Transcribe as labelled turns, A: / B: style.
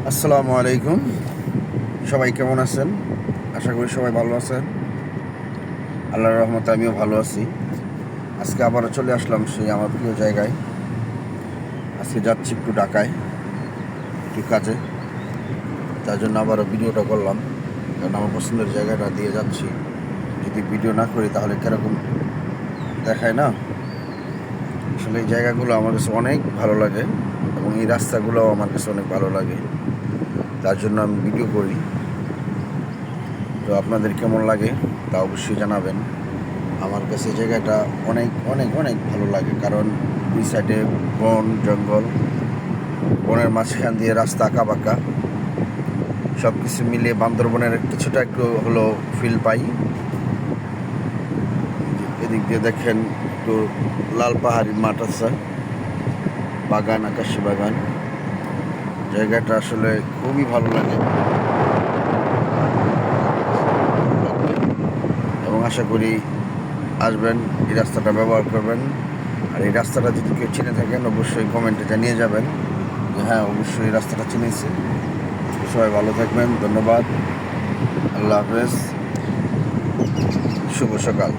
A: আসসালামু আলাইকুম। সবাই কেমন আছেন? আশা করি সবাই ভালো আছেন। আল্লাহর রহমতে আমিও ভালো আছি। আজকে আবারও চলে আসলাম সেই আমার প্রিয় জায়গায়। আজকে যাচ্ছি একটু ঢাকায়, একটু কাজে। তার জন্য আবারও ভিডিওটা করলাম, কারণ আমার পছন্দের জায়গাটা দিয়ে যাচ্ছি। যদি ভিডিও না করি তাহলে কীরকম দেখায় না। আসলে এই জায়গাগুলো আমার কাছে অনেক ভালো লাগে এবং এই রাস্তাগুলোও আমার কাছে অনেক ভালো লাগে। তার জন্য আমি ভিডিও করি। তো আপনাদের কেমন লাগে তা অবশ্যই জানাবেন। আমার কাছে এই জায়গাটা অনেক অনেক অনেক ভালো লাগে, কারণ দুই সাইডে বন জঙ্গল, বনের মাঝখান দিয়ে রাস্তা আঁকা বাঁকা, সব কিছু মিলিয়ে বান্দরবনের কিছুটা একটু হলো ফিল পাই। এদিক দিয়ে দেখেন একটু লাল পাহাড়ি মাঠ আছে, বাগান, আকাশি বাগান। জায়গাটা আসলে খুবই ভালো লাগে এবং আশা করি আসবেন, এই রাস্তাটা ব্যবহার করবেন। আর এই রাস্তাটা যদি কেউ চিনে থাকেন অবশ্যই কমেন্টে জানিয়ে যাবেন যে হ্যাঁ, অবশ্যই এই রাস্তাটা চিনেছি। সবাই ভালো থাকবেন, ধন্যবাদ, আল্লাহ হাফেজ, শুভ সকাল।